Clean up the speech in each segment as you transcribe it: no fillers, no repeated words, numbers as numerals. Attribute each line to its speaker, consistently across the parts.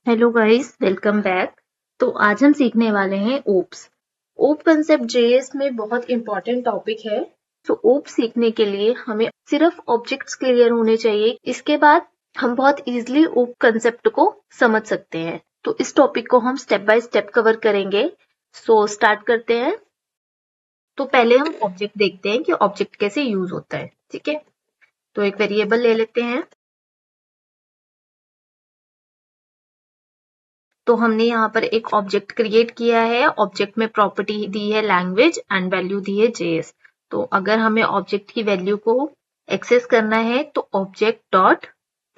Speaker 1: Hello guys, welcome back. तो आज हम सीखने वाले हैं ओप्स। ओप कंसेप्ट जेएस में बहुत इंपॉर्टेंट टॉपिक है। तो ओप सीखने के लिए हमें सिर्फ ऑब्जेक्ट्स क्लियर होने चाहिए। इसके बाद हम बहुत इजीली ओप कंसेप्ट को समझ सकते हैं। तो इस टॉपिक को हम स्टेप बाय स्टेप कवर करेंगे। सो स्टार्ट करते हैं। तो पहले हम ऑब्जेक्ट देखते हैं कि ऑब्जेक्ट कैसे यूज होता है। ठीक है, तो एक वेरिएबल ले लेते हैं। तो हमने यहाँ पर एक ऑब्जेक्ट क्रिएट किया है। ऑब्जेक्ट में प्रॉपर्टी दी है लैंग्वेज एंड वैल्यू दी है जेएस। तो अगर हमें ऑब्जेक्ट की वैल्यू को एक्सेस करना है तो ऑब्जेक्ट डॉट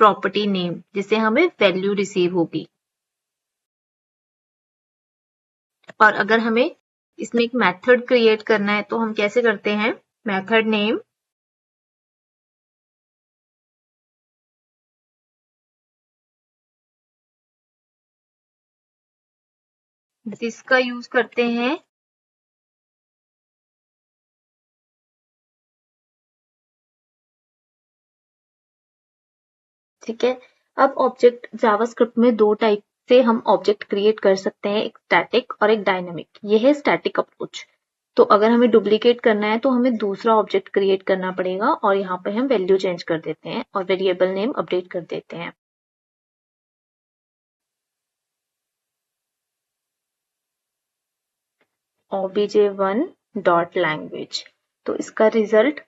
Speaker 1: प्रॉपर्टी नेम, जिससे हमें वैल्यू रिसीव होगी। और अगर हमें इसमें एक मेथड क्रिएट करना है तो हम कैसे करते हैं, मेथड नेम जिसका यूज करते हैं ठीक है। अब ऑब्जेक्ट जावास्क्रिप्ट में दो टाइप से हम ऑब्जेक्ट क्रिएट कर सकते हैं, एक स्टैटिक और एक डायनामिक। ये है स्टैटिक अप्रोच। तो अगर हमें डुप्लीकेट करना है तो हमें दूसरा ऑब्जेक्ट क्रिएट करना पड़ेगा और यहाँ पे हम वैल्यू चेंज कर देते हैं और वेरिएबल नेम अपडेट कर देते हैं। obj1 dot language. तो इसका रिजल्ट,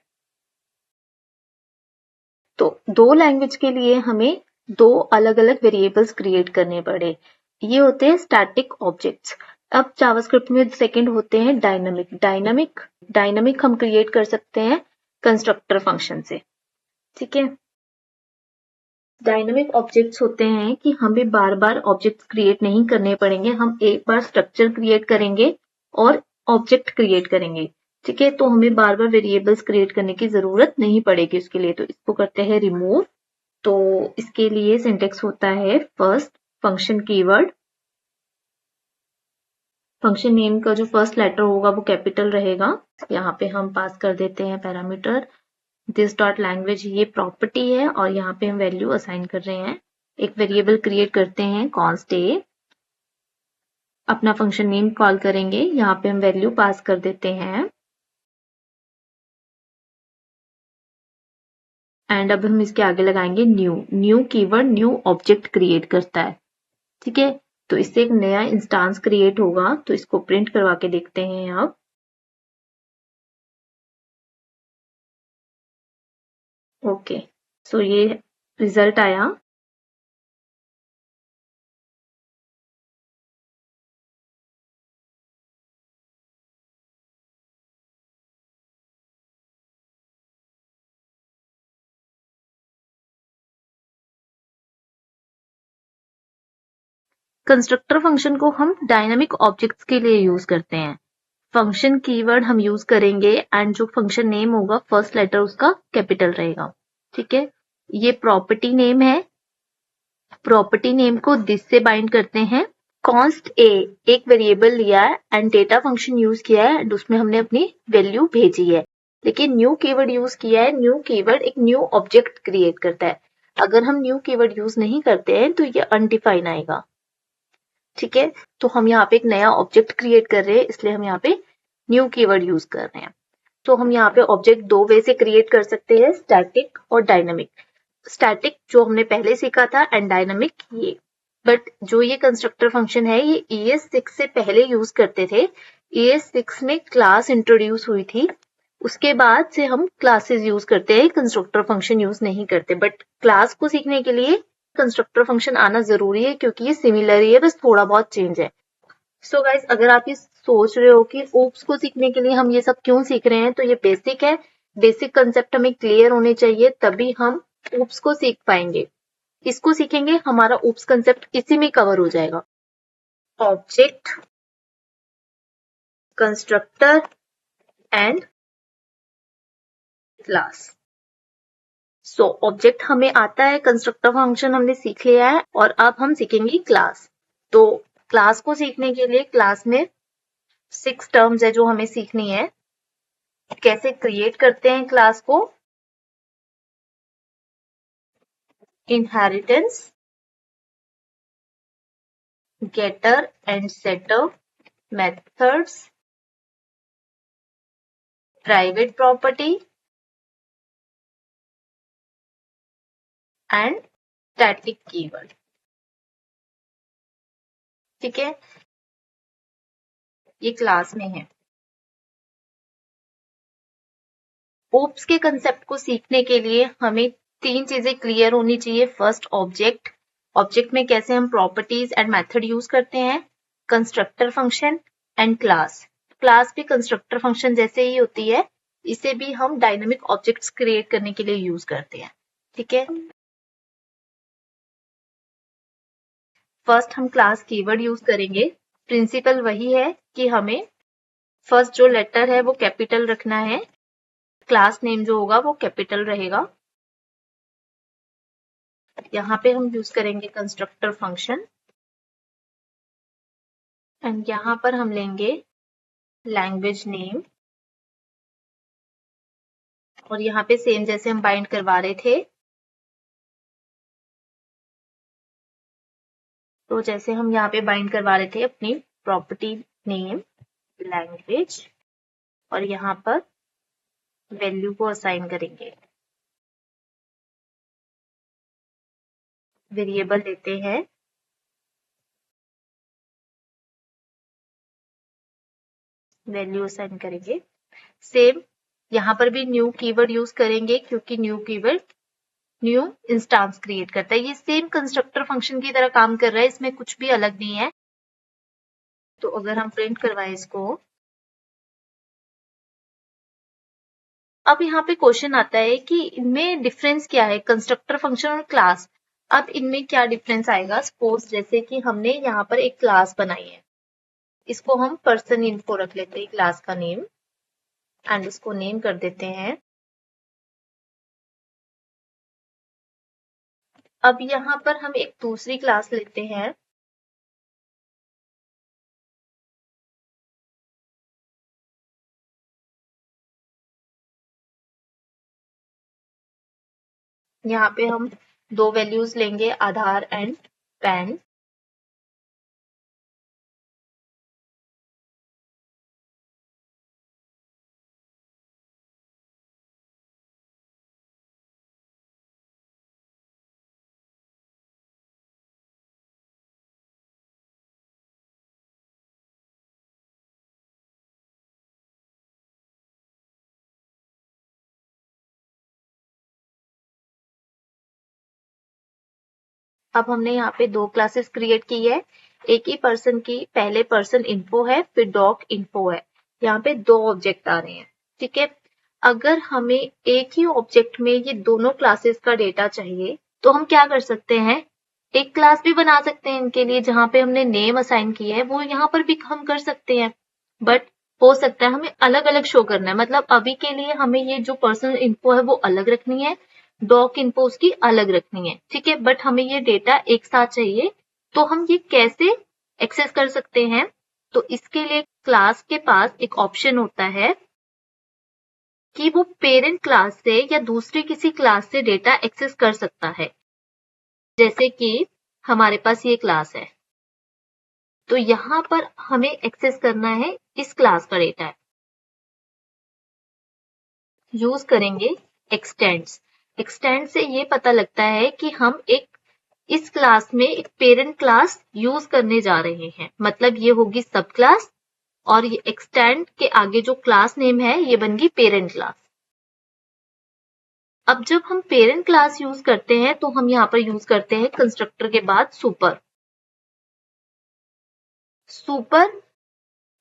Speaker 1: तो दो लैंग्वेज के लिए हमें दो अलग अलग वेरिएबल्स क्रिएट करने पड़े। ये होते हैं स्टैटिक ऑब्जेक्ट्स। अब जावास्क्रिप्ट में सेकंड होते हैं डायनामिक। डायनामिक हम क्रिएट कर सकते हैं कंस्ट्रक्टर फंक्शन से। ठीक है, डायनामिक ऑब्जेक्ट्स होते हैं कि हमें बार बार ऑब्जेक्ट्स क्रिएट नहीं करने पड़ेंगे। हम एक बार स्ट्रक्चर क्रिएट करेंगे और ऑब्जेक्ट क्रिएट करेंगे। ठीक है, तो हमें बार बार वेरिएबल्स क्रिएट करने की जरूरत नहीं पड़ेगी उसके लिए। तो इसको करते हैं रिमूव। तो इसके लिए सिंटेक्स होता है first function keyword. Function name का जो फर्स्ट लेटर होगा वो कैपिटल रहेगा। यहाँ पे हम पास कर देते हैं पैरामीटर दिस डॉट लैंग्वेज। ये प्रॉपर्टी है और यहाँ पे हम वैल्यू असाइन कर रहे हैं। एक वेरिएबल क्रिएट करते हैं कॉन्स्ट ए। अपना फंक्शन नेम कॉल करेंगे, यहाँ पे हम वैल्यू पास कर देते हैं। एंड अब हम इसके आगे लगाएंगे new keyword new object create करता है। ठीक है, तो इससे एक नया इंस्टांस क्रिएट होगा। तो इसको प्रिंट करवा के देखते हैं अब। ओके, सो ये रिजल्ट आया। कंस्ट्रक्टर फंक्शन को हम डायनामिक ऑब्जेक्ट्स के लिए यूज करते हैं। फंक्शन कीवर्ड हम यूज करेंगे एंड जो फंक्शन नेम होगा फर्स्ट लेटर उसका कैपिटल रहेगा। ठीक है, ये प्रॉपर्टी नेम है। प्रॉपर्टी नेम को दिस से बाइंड करते हैं। कॉन्स्ट ए एक वेरिएबल लिया है एंड डेटा फंक्शन यूज किया है एंड उसमें हमने अपनी वैल्यू भेजी है। लेकिन न्यू कीवर्ड यूज किया है। न्यू कीवर्ड एक न्यू ऑब्जेक्ट क्रिएट करता है। अगर हम न्यू कीवर्ड यूज नहीं करते हैं तो ये अनडिफाइन आएगा। ठीक है, तो हम यहाँ पे एक नया ऑब्जेक्ट क्रिएट कर रहे हैं, इसलिए हम यहाँ पे न्यू कीवर्ड यूज कर रहे हैं। तो हम यहाँ पे ऑब्जेक्ट दो वे से क्रिएट कर सकते हैं, स्टैटिक और डायनामिक। स्टैटिक जो हमने पहले सीखा था एंड डायनामिक ये। बट जो ये कंस्ट्रक्टर फंक्शन है ये ES6 से पहले यूज करते थे। ES6 में क्लास इंट्रोड्यूस हुई थी, उसके बाद से हम क्लासेस यूज करते हैं, कंस्ट्रक्टर फंक्शन यूज नहीं करते। बट क्लास को सीखने के लिए कंस्ट्रक्टर फंक्शन आना जरूरी है क्योंकि ये सिमिलर ही है, बस थोड़ा बहुत चेंज है। सो गाइस, अगर आप ये सोच रहे हो कि ओप्स को सीखने के लिए हम ये सब क्यों सीख रहे हैं, तो ये बेसिक है। बेसिक कंसेप्ट हमें क्लियर होने चाहिए, तभी हम ओप्स को सीख पाएंगे। इसको सीखेंगे हमारा ओप्स कंसेप्ट इसी में कवर हो जाएगा। Object, constructor and class. So object हमें आता है, कंस्ट्रक्टर फंक्शन हमने सीख लिया है और अब हम सीखेंगे क्लास। तो क्लास को सीखने के लिए क्लास में 6 टर्म्स है जो हमें सीखनी है। कैसे क्रिएट करते हैं क्लास को, inheritance, getter and setter methods, private property and static keyword। ठीक है, ये क्लास में है। ओप्स के कंसेप्ट को सीखने के लिए हमें 3 चीजें क्लियर होनी चाहिए। First, object. ऑब्जेक्ट में कैसे हम प्रॉपर्टीज एंड मेथड यूज करते हैं, constructor function and class. Class भी कंस्ट्रक्टर फंक्शन जैसे ही होती है, इसे भी हम डायनामिक ऑब्जेक्ट्स क्रिएट करने के लिए यूज करते हैं। ठीक है, फर्स्ट हम क्लास कीवर्ड यूज करेंगे। प्रिंसिपल वही है कि हमें फर्स्ट जो लेटर है वो कैपिटल रखना है, क्लास नेम जो होगा वो कैपिटल रहेगा। यहाँ पे हम यूज करेंगे कंस्ट्रक्टर फंक्शन एंड यहाँ पर हम लेंगे लैंग्वेज नेम और यहाँ पे सेम जैसे हम बाइंड करवा रहे थे, तो जैसे हम यहाँ पे बाइंड करवा रहे थे अपनी प्रॉपर्टी नेम लैंग्वेज और यहाँ पर वैल्यू को असाइन करेंगे। वेरिएबल लेते हैं वैल्यू असाइन करेंगे। सेम यहाँ पर भी न्यू कीवर्ड यूज करेंगे क्योंकि new keyword new instance create करता है। ये सेम कंस्ट्रक्टर फंक्शन की तरह काम कर रहा है, इसमें कुछ भी अलग नहीं है। तो अगर हम प्रिंट करवाएं इसको, अब यहाँ पे क्वेश्चन आता है कि इनमें डिफरेंस क्या है, कंस्ट्रक्टर फंक्शन और क्लास। अब इनमें क्या डिफरेंस आएगा, सपोज जैसे कि हमने यहाँ पर एक क्लास बनाई है, इसको हम पर्सन इन्फो रख लेते हैं क्लास का नेम एंड इसको नेम कर देते हैं। अब यहाँ पर हम एक दूसरी क्लास लेते हैं, यहाँ पे हम 2 वैल्यूज लेंगे, आधार एंड पैन। अब हमने यहाँ पे 2 क्लासेस क्रिएट की है, एक ही पर्सन की, पहले पर्सन इन्फो है फिर डॉग इन्फो है। यहाँ पे 2 ऑब्जेक्ट आ रहे हैं। ठीक है, अगर हमें एक ही ऑब्जेक्ट में ये दोनों क्लासेस का डेटा चाहिए तो हम क्या कर सकते हैं, एक क्लास भी बना सकते हैं इनके लिए, जहां पे हमने नेम असाइन किया है वो यहाँ पर भी हम कर सकते हैं। बट हो सकता है हमें अलग अलग शो करना है, मतलब अभी के लिए हमें ये जो पर्सनल इन्फो है वो अलग रखनी है, डॉक इन्फो उसकी अलग रखनी है। ठीक है, बट हमें ये डेटा एक साथ चाहिए, तो हम ये कैसे एक्सेस कर सकते हैं, तो इसके लिए क्लास के पास एक ऑप्शन होता है कि वो पेरेंट क्लास से या दूसरी किसी क्लास से डेटा एक्सेस कर सकता है। जैसे कि हमारे पास ये क्लास है, तो यहाँ पर हमें एक्सेस करना है इस क्लास का डेटा। यूज करेंगे एक्सटेंड्स। एक्सटेंड से ये पता लगता है कि हम एक इस क्लास में एक पेरेंट क्लास यूज करने जा रहे हैं, मतलब ये होगी सब क्लास और ये एक्सटेंड के आगे जो क्लास नेम है ये बन गई पेरेंट क्लास। अब जब हम पेरेंट क्लास यूज करते हैं तो हम यहाँ पर यूज करते हैं कंस्ट्रक्टर के बाद सुपर।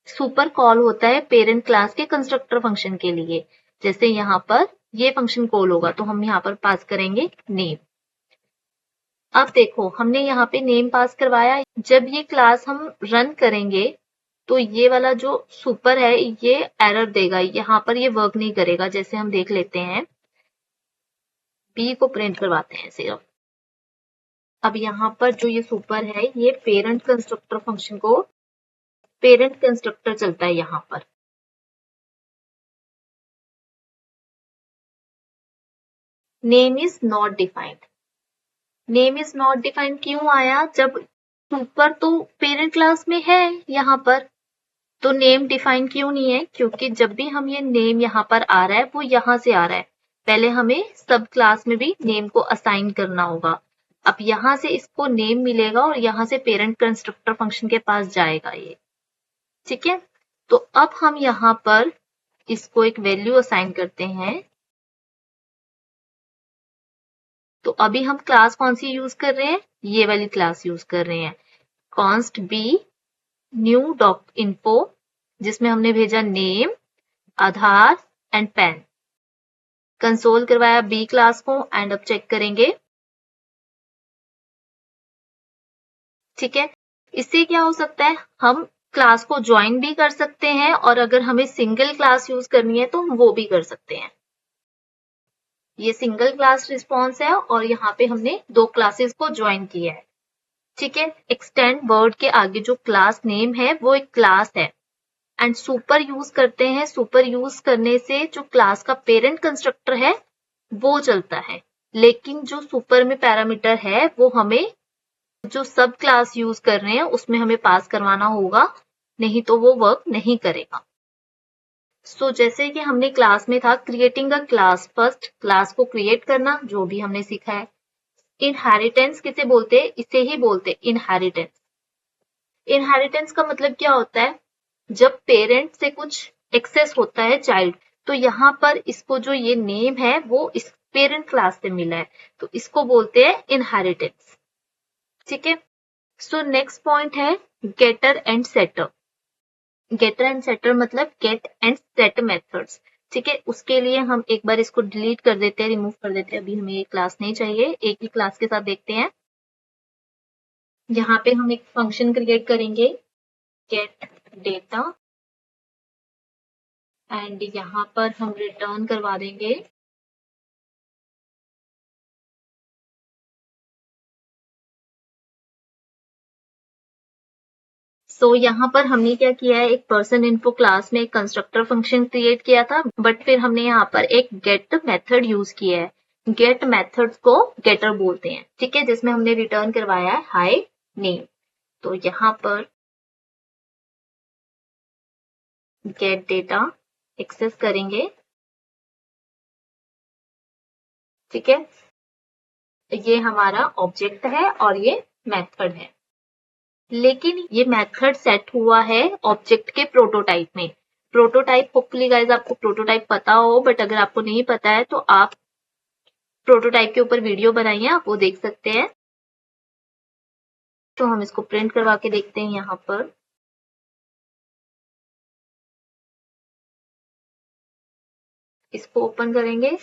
Speaker 1: सुपर कॉल होता है पेरेंट क्लास के कंस्ट्रक्टर फंक्शन के लिए। जैसे यहाँ पर ये फंक्शन कॉल होगा तो हम यहाँ पर पास करेंगे नेम। अब देखो हमने यहाँ पे नेम पास करवाया, जब ये क्लास हम रन करेंगे तो ये वाला जो सुपर है ये एरर देगा, यहाँ पर ये वर्क नहीं करेगा। जैसे हम देख लेते हैं, बी को प्रिंट करवाते हैं सिर्फ। अब यहाँ पर जो ये सुपर है ये पेरेंट कंस्ट्रक्टर फंक्शन को, पेरेंट कंस्ट्रक्टर चलता है यहाँ पर। Name is not defined. Name is not defined क्यों आया, जब सुपर तो पेरेंट क्लास में है यहाँ पर, तो नेम डिफाइन क्यों नहीं है? क्योंकि जब भी हम ये नेम यहाँ पर आ रहा है वो यहाँ से आ रहा है, पहले हमें सब क्लास में भी नेम को असाइन करना होगा। अब यहाँ से इसको नेम मिलेगा और यहाँ से पेरेंट कंस्ट्रक्टर फंक्शन के पास जाएगा ये, ठीक है। तो अब हम यहाँ पर इसको एक वैल्यू असाइन करते हैं। तो अभी हम क्लास कौन सी यूज कर रहे हैं? ये वाली क्लास यूज कर रहे हैं, const b new doc info, जिसमें हमने भेजा name, Aadhaar and PAN. Console करवाया बी क्लास को एंड अब चेक करेंगे, ठीक है। इससे क्या हो सकता है, हम क्लास को ज्वाइन भी कर सकते हैं और अगर हमें सिंगल क्लास यूज करनी है तो हम वो भी कर सकते हैं। ये सिंगल क्लास रिस्पॉन्स है और यहाँ पे हमने दो क्लासेस को ज्वाइन किया है, ठीक है। एक्सटेंड वर्ड के आगे जो क्लास नेम है वो एक क्लास है एंड सुपर यूज करते हैं। सुपर यूज करने से जो क्लास का पेरेंट कंस्ट्रक्टर है वो चलता है, लेकिन जो सुपर में पैरामीटर है वो हमें जो सब क्लास यूज कर रहे हैं उसमें हमें पास करवाना होगा, नहीं तो वो वर्क नहीं करेगा। सो जैसे कि हमने क्लास में था creating a class, first class को क्रिएट करना, जो भी हमने सीखा है। इनहेरिटेंस किसे बोलते हैं? इसे ही बोलते हैं इनहेरिटेंस। इनहेरिटेंस का मतलब क्या होता है? जब पेरेंट से कुछ एक्सेस होता है चाइल्ड, तो यहाँ पर इसको जो ये नेम है वो इस पेरेंट क्लास से मिला है, तो इसको बोलते हैं इनहेरिटेंस, ठीक है। सो नेक्स्ट पॉइंट है getter and setter. Getter and setter मतलब गेट एंड सेट मेथड्स, ठीक है। उसके लिए हम एक बार इसको डिलीट कर देते हैं, रिमूव कर देते हैं, अभी हमें ये क्लास नहीं चाहिए, एक ही क्लास के साथ देखते हैं। यहाँ पे हम एक फंक्शन क्रिएट करेंगे गेट डेटा एंड यहाँ पर हम रिटर्न करवा देंगे यहाँ पर हमने क्या किया है, एक पर्सन इन्फो क्लास में एक कंस्ट्रक्टर फंक्शन क्रिएट किया था, बट फिर हमने यहाँ पर एक गेट मेथड यूज किया है। गेट मेथड को गेटर बोलते हैं, ठीक है, जिसमें हमने रिटर्न करवाया है हाई नेम। तो यहाँ पर गेट डेटा एक्सेस करेंगे, ठीक है। ये हमारा ऑब्जेक्ट है और ये मेथड है, लेकिन ये मेथड सेट हुआ है ऑब्जेक्ट के प्रोटोटाइप में। प्रोटोटाइप होपफुली गाइस आपको प्रोटोटाइप पता हो, बट अगर आपको नहीं पता है तो आप प्रोटोटाइप के ऊपर वीडियो बनाई है, आप वो देख सकते हैं। तो हम इसको प्रिंट करवा के देखते हैं यहाँ पर। इसको ओपन करेंगे,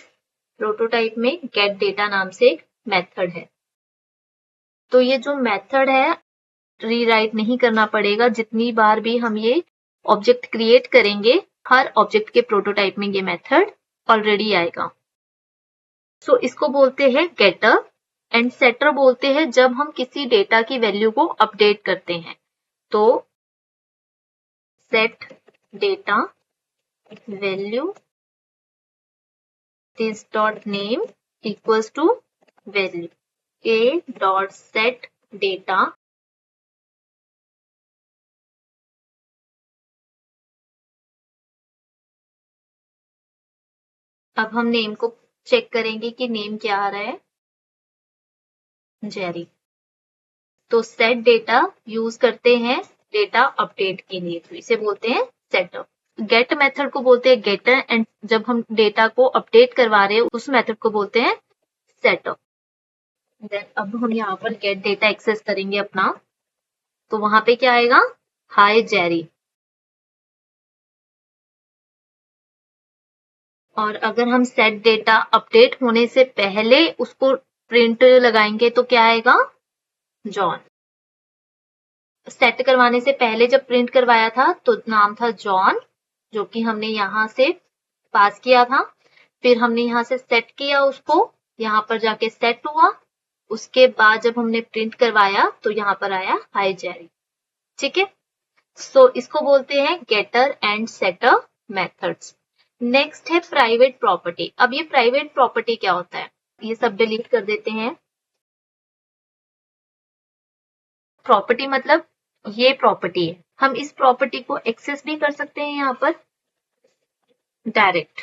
Speaker 1: प्रोटोटाइप में गेट डेटा नाम से एक मेथड है। तो ये जो मेथड है रीराइट नहीं करना पड़ेगा, जितनी बार भी हम ये ऑब्जेक्ट क्रिएट करेंगे हर ऑब्जेक्ट के प्रोटोटाइप में ये मेथड ऑलरेडी आएगा। सो इसको बोलते हैं गेटर एंड सेटर बोलते हैं जब हम किसी डेटा की वैल्यू को अपडेट करते हैं। तो set data value this dot name equals to value a dot set data अब हम नेम को चेक करेंगे कि नेम क्या आ रहा है, जेरी। तो सेट डेटा यूज करते हैं डेटा अपडेट के लिए, तो इसे बोलते हैं सेटअप। गेट मेथड को बोलते हैं गेटर एंड जब हम डेटा को अपडेट करवा रहे हैं उस मेथड को बोलते हैं सेटअप। देन अब हम यहाँ पर गेट डेटा एक्सेस करेंगे अपना, तो वहां पे क्या आएगा, हाय जेरी। और अगर हम सेट डेटा अपडेट होने से पहले उसको प्रिंट लगाएंगे तो क्या आएगा, जॉन। सेट करवाने से पहले जब प्रिंट करवाया था तो नाम था जॉन, जो कि हमने यहाँ से पास किया था। फिर हमने यहाँ से सेट किया उसको, यहाँ पर जाके सेट हुआ, उसके बाद जब हमने प्रिंट करवाया तो यहाँ पर आया हाय जेरी, ठीक है। सो इसको बोलते हैं getter and setter methods. Next है प्राइवेट प्रॉपर्टी। अब ये प्राइवेट प्रॉपर्टी क्या होता है, ये सब डिलीट कर देते हैं। प्रॉपर्टी मतलब ये प्रॉपर्टी है, हम इस प्रॉपर्टी को एक्सेस भी कर सकते हैं यहाँ पर डायरेक्ट।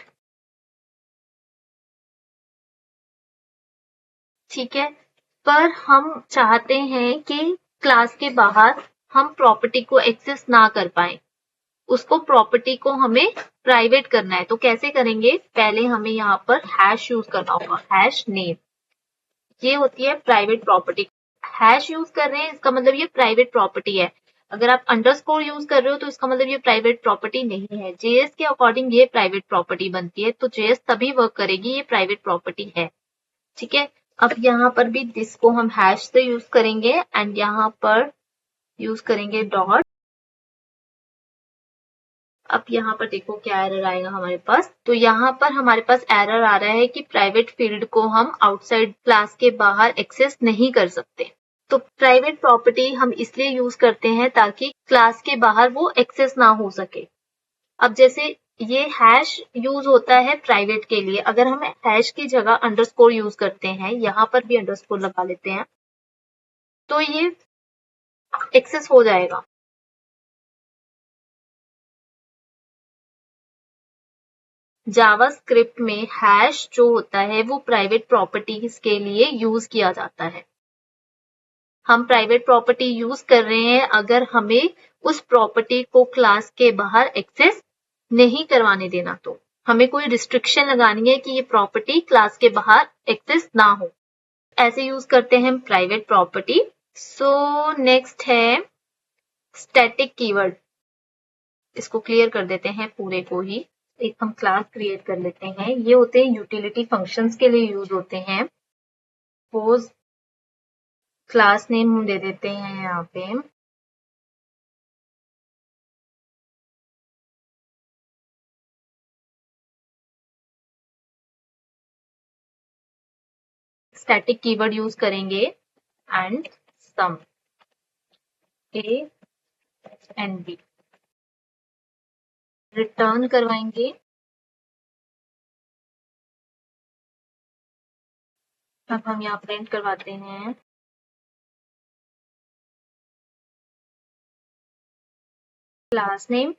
Speaker 1: ठीक है, पर हम चाहते हैं कि क्लास के बाहर हम प्रॉपर्टी को एक्सेस ना कर पाए, उसको प्रॉपर्टी को हमें प्राइवेट करना है। तो कैसे करेंगे, पहले हमें यहाँ पर हैश यूज करना होगा, हैश नेम, ये होती है प्राइवेट प्रॉपर्टी। हैश यूज कर रहे हैं इसका मतलब ये प्राइवेट प्रॉपर्टी है। अगर आप अंडरस्कोर यूज कर रहे हो तो इसका मतलब ये प्राइवेट प्रॉपर्टी नहीं है। जेएस के अकॉर्डिंग ये प्राइवेट प्रॉपर्टी बनती है, तो जेएस तभी वर्क करेगी, ये प्राइवेट प्रॉपर्टी है। ठीक है, अब यहाँ पर भी दिस को हम हैश से यूज करेंगे एंड यहाँ पर यूज करेंगे डॉट। अब यहाँ पर देखो क्या एरर आएगा हमारे पास, तो यहाँ पर हमारे पास एरर आ रहा है कि प्राइवेट फील्ड को हम आउटसाइड क्लास के बाहर एक्सेस नहीं कर सकते। तो प्राइवेट प्रॉपर्टी हम इसलिए यूज करते हैं ताकि क्लास के बाहर वो एक्सेस ना हो सके। अब जैसे ये हैश यूज होता है प्राइवेट के लिए, अगर हम हैश की जगह अंडरस्कोर यूज करते हैं, यहाँ पर भी अंडरस्कोर लगा लेते हैं, तो ये एक्सेस हो जाएगा। जावास्क्रिप्ट में हैश जो होता है वो प्राइवेट प्रॉपर्टीज के लिए यूज किया जाता है। हम प्राइवेट प्रॉपर्टी यूज कर रहे हैं अगर हमें उस प्रॉपर्टी को क्लास के बाहर एक्सेस नहीं करवाने देना, तो हमें कोई रिस्ट्रिक्शन लगानी है कि ये प्रॉपर्टी क्लास के बाहर एक्सेस ना हो, ऐसे यूज करते हैं हम प्राइवेट प्रॉपर्टी। सो नेक्स्ट है स्टैटिक कीवर्ड, इसको क्लियर कर देते हैं पूरे को ही। एक हम क्लास क्रिएट कर लेते हैं, ये होते हैं यूटिलिटी फंक्शंस के लिए यूज होते हैं। सपोज क्लास नेम हम दे देते हैं यहाँ पे स्टैटिक कीवर्ड यूज करेंगे and sum a and b return करवाएंगे। अब हम यहाँ प्रिंट करवाते हैं क्लास नेम,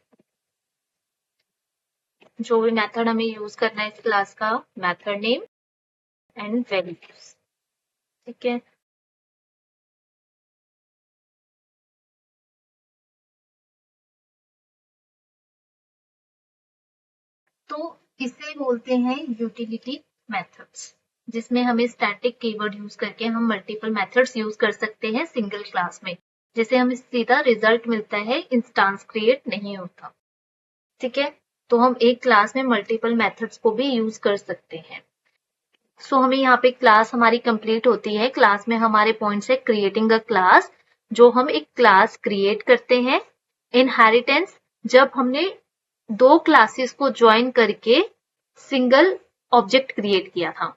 Speaker 1: जो भी मेथड हमें यूज करना है इस क्लास का, मेथड नेम एंड वैल्यूज। ठीक है, तो इसे बोलते हैं यूटिलिटी मेथड्स, जिसमें हमें स्टैटिक कीवर्ड यूज करके हम मल्टीपल मेथड्स यूज कर सकते हैं सिंगल क्लास में, जिसे हमें सीधा रिजल्ट मिलता है, इंस्टांस क्रिएट नहीं होता। ठीक है, तो हम एक क्लास में मल्टीपल मेथड्स को भी यूज कर सकते हैं। सो हमें यहाँ पे क्लास हमारी कंप्लीट होती है। क्लास में हमारे पॉइंट्स है क्रिएटिंग अ क्लास, जो हम एक क्लास क्रिएट करते हैं। इनहेरिटेंस, जब हमने दो क्लासेस को ज्वाइन करके सिंगल ऑब्जेक्ट क्रिएट किया था।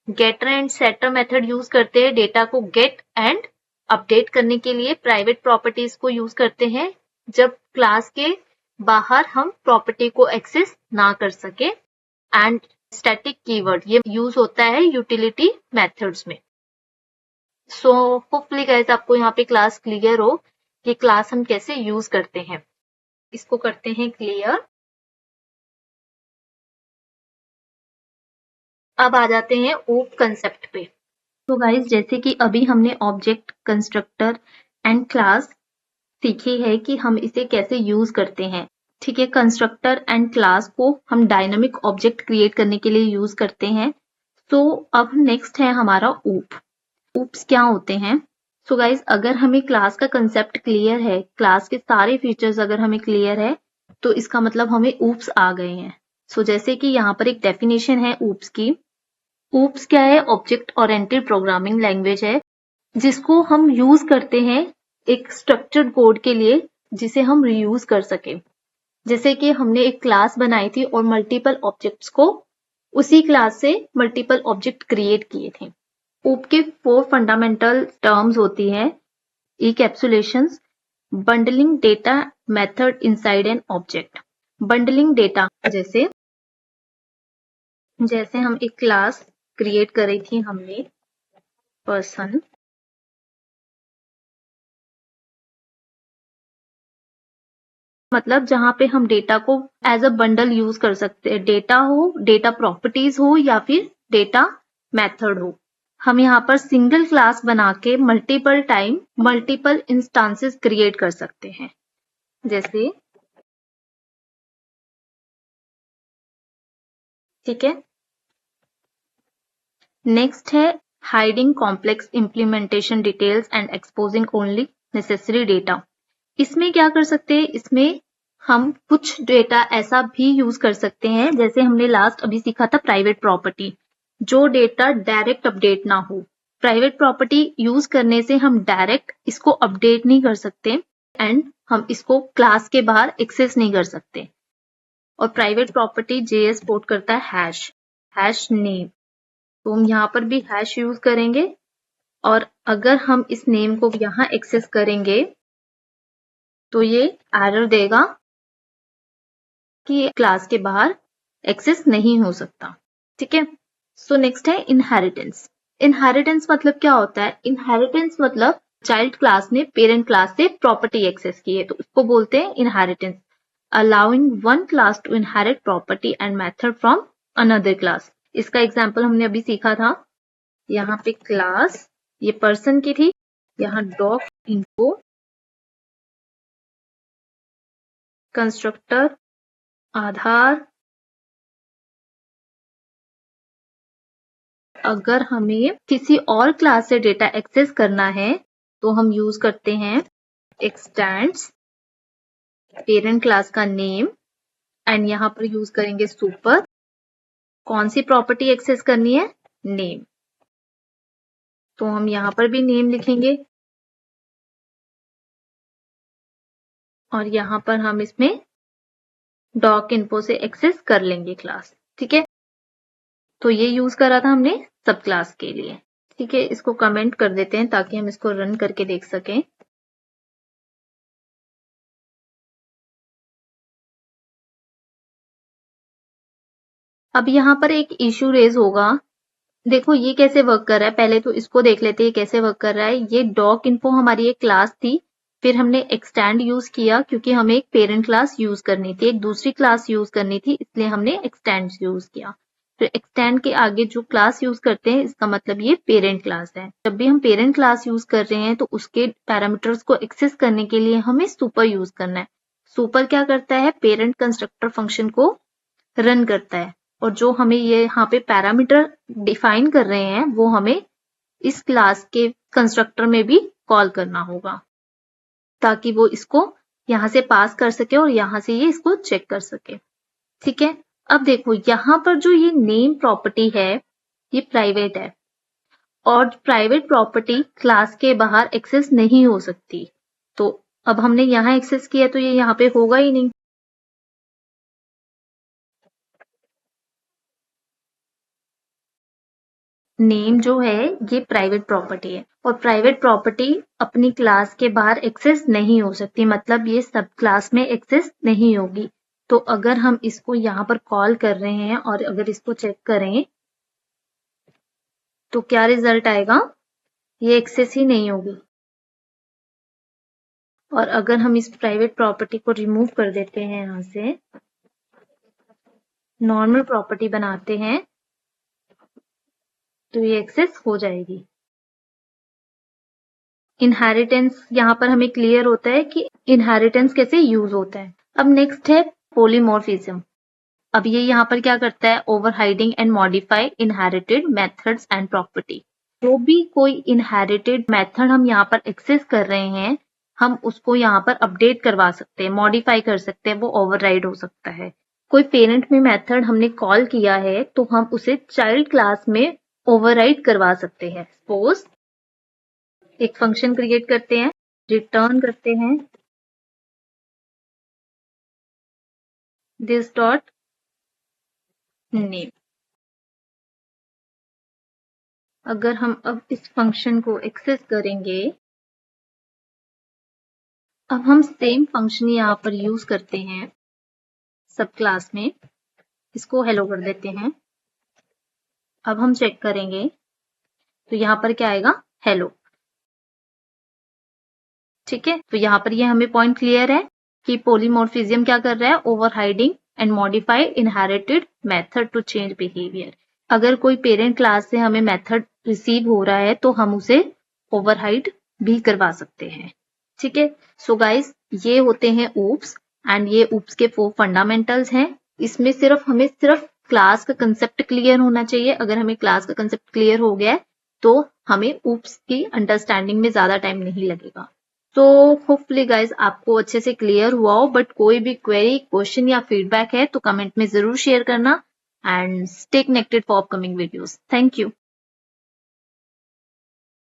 Speaker 1: Getter and setter method use करते हैं डेटा को गेट एंड अपडेट करने के लिए। प्राइवेट प्रॉपर्टीज को यूज करते हैं जब क्लास के बाहर हम प्रॉपर्टी को एक्सेस ना कर सके। एंड स्टैटिक कीवर्ड ये यूज होता है यूटिलिटी मेथड्स में। सो होपफुली गाइस आपको यहाँ पे क्लास क्लियर हो कि क्लास हम कैसे यूज करते हैं। इसको करते हैं क्लियर। अब आ जाते हैं ओप कंसेप्ट पे। तो गाइस जैसे कि अभी हमने ऑब्जेक्ट, कंस्ट्रक्टर एंड क्लास सीखी है कि हम इसे कैसे यूज करते हैं। ठीक है, कंस्ट्रक्टर एंड क्लास को हम डायनामिक ऑब्जेक्ट क्रिएट करने के लिए यूज करते हैं। तो अब नेक्स्ट है हमारा ओप। ओप्स क्या होते हैं? सो गाइस अगर हमें क्लास का कंसेप्ट क्लियर है, क्लास के सारे फीचर्स अगर हमें क्लियर है, तो इसका मतलब हमें ओप्स आ गए हैं। सो जैसे कि यहाँ पर एक डेफिनेशन है ओप्स की। ओप्स क्या है? ऑब्जेक्ट ओरिएंटेड प्रोग्रामिंग लैंग्वेज है, जिसको हम यूज करते हैं एक स्ट्रक्चर्ड कोड के लिए, जिसे हम रीयूज कर सके। जैसे कि हमने एक क्लास बनाई थी और मल्टीपल ऑब्जेक्ट्स को उसी क्लास से मल्टीपल ऑब्जेक्ट क्रिएट किए थे। ओप के 4 फंडामेंटल टर्म्स होती है। encapsulations, bundling data method inside an object. Bundling data जैसे हम एक क्लास क्रिएट करी थी हमने पर्सन, मतलब जहां पे हम डेटा को एज अ बंडल यूज कर सकते हैं, डेटा हो, डेटा प्रॉपर्टीज हो या फिर डेटा मेथड हो। हम यहाँ पर सिंगल क्लास बना के multiple time multiple instances create कर सकते हैं। जैसे, ठीक है। नेक्स्ट है hiding complex implementation details and exposing only necessary data. इसमें क्या कर सकते हैं, इसमें हम कुछ डेटा ऐसा भी यूज कर सकते हैं, जैसे हमने लास्ट अभी सीखा था प्राइवेट प्रॉपर्टी, जो डेटा डायरेक्ट अपडेट ना हो। प्राइवेट प्रॉपर्टी यूज करने से हम डायरेक्ट इसको अपडेट नहीं कर सकते एंड हम इसको क्लास के बाहर एक्सेस नहीं कर सकते। और प्राइवेट प्रॉपर्टी जेएस सपोर्ट करता है हैश नेम, तो हम यहाँ पर भी हैश यूज करेंगे और अगर हम इस नेम को यहाँ एक्सेस करेंगे तो ये एरर देगा कि क्लास के बाहर एक्सेस नहीं हो सकता। ठीक है। सो नेक्स्ट है इनहेरिटेंस। इनहेरिटेंस मतलब क्या होता है? इनहेरिटेंस मतलब चाइल्ड क्लास ने पेरेंट क्लास से प्रॉपर्टी एक्सेस की है, तो उसको बोलते हैं inheritance. Allowing one class to inherit property and method from another class. इसका एग्जाम्पल हमने अभी सीखा था। यहाँ पे क्लास ये पर्सन की थी, यहाँ डॉग इनको कंस्ट्रक्टर आधार। अगर हमें किसी और क्लास से डेटा एक्सेस करना है तो हम यूज करते हैं एक्सटेंड्स पेरेंट क्लास का नेम एंड यहाँ पर यूज करेंगे सुपर। कौन सी प्रॉपर्टी एक्सेस करनी है? नेम। तो हम यहाँ पर भी नेम लिखेंगे और यहाँ पर हम इसमें डॉक इन्फो से एक्सेस कर लेंगे क्लास। ठीक है। तो ये यूज करा था हमने सब क्लास के लिए। ठीक है, इसको कमेंट कर देते हैं ताकि हम इसको रन करके देख सकें। अब यहाँ पर एक इश्यू रेज होगा। देखो ये कैसे वर्क कर रहा है, पहले तो इसको देख लेते हैं कैसे वर्क कर रहा है। ये डॉक इन्फो हमारी एक क्लास थी, फिर हमने एक्सटेंड यूज किया क्योंकि हमें एक पेरेंट क्लास यूज करनी थी, एक दूसरी क्लास यूज करनी थी, इसलिए हमने एक्सटेंड यूज किया। फिर एक्सटेंड के आगे जो क्लास यूज करते हैं इसका मतलब ये पेरेंट क्लास है। जब भी हम पेरेंट क्लास यूज कर रहे हैं तो उसके पैरामीटर्स को एक्सेस करने के लिए हमें सुपर यूज करना है। सुपर क्या करता है? पेरेंट कंस्ट्रक्टर फंक्शन को रन करता है और जो हमें ये यहाँ पे पैरामीटर डिफाइन कर रहे हैं वो हमें इस क्लास के कंस्ट्रक्टर में भी कॉल करना होगा ताकि वो इसको यहाँ से पास कर सके और यहाँ से ये इसको चेक कर सके। ठीक है। अब देखो यहाँ पर जो ये नेम प्रॉपर्टी है ये प्राइवेट है और प्राइवेट प्रॉपर्टी क्लास के बाहर एक्सेस नहीं हो सकती। तो अब हमने यहाँ एक्सेस किया तो ये यहाँ पे होगा ही नहीं। नेम जो है ये प्राइवेट प्रॉपर्टी है और प्राइवेट प्रॉपर्टी अपनी क्लास के बाहर एक्सेस नहीं हो सकती, मतलब ये सब क्लास में एक्सेस नहीं होगी। तो अगर हम इसको यहाँ पर कॉल कर रहे हैं और अगर इसको चेक करें तो क्या रिजल्ट आएगा? ये एक्सेस ही नहीं होगी। और अगर हम इस प्राइवेट प्रॉपर्टी को रिमूव कर देते हैं, यहाँ से नॉर्मल प्रॉपर्टी बनाते हैं तो ये एक्सेस हो जाएगी। इनहेरिटेंस यहाँ पर हमें क्लियर होता है कि इनहेरिटेंस कैसे यूज होता है। अब नेक्स्ट है पॉलीमॉर्फिज्म। अब ये यहाँ पर क्या करता है? Overriding and modify inherited methods and property. जो भी कोई इनहेरिटेड मेथड हम यहाँ पर एक्सेस कर रहे हैं हम उसको यहाँ पर अपडेट करवा सकते हैं, मॉडिफाई कर सकते हैं, वो ओवरराइड हो सकता है। कोई पेरेंट में मेथड हमने कॉल किया है तो हम उसे चाइल्ड क्लास में ओवरराइड करवा सकते हैं। सपोज एक फंक्शन क्रिएट करते हैं, रिटर्न करते हैं दिस डॉट नेम। अगर हम अब इस फंक्शन को एक्सेस करेंगे, अब हम सेम फंक्शन यहाँ पर यूज करते हैं सब क्लास में, इसको हेलो कर देते हैं। अब हम चेक करेंगे तो यहाँ पर क्या आएगा? हेलो। ठीक है, तो यहाँ पर ये हमें पॉइंट क्लियर है। कि पॉलीमॉर्फिज्म क्या कर रहा है, overriding and modify inherited method to change behaviour. अगर कोई पेरेंट क्लास से हमें मेथड रिसीव हो रहा है तो हम उसे ओवरराइड भी करवा सकते हैं। ठीक है, सो गाइस ये होते हैं ऊप्स एंड ये ऊप्स के 4 फंडामेंटल्स हैं। इसमें हमें सिर्फ क्लास का कंसेप्ट क्लियर होना चाहिए। अगर हमें क्लास का कंसेप्ट क्लियर हो गया है तो हमें ऊप्स की अंडरस्टैंडिंग में ज्यादा टाइम नहीं लगेगा। तो होपफुली गाइज आपको अच्छे से क्लियर हुआ हो, बट कोई भी क्वेरी, क्वेश्चन या फीडबैक है तो कमेंट में जरूर शेयर करना and stay connected for upcoming videos. Thank you.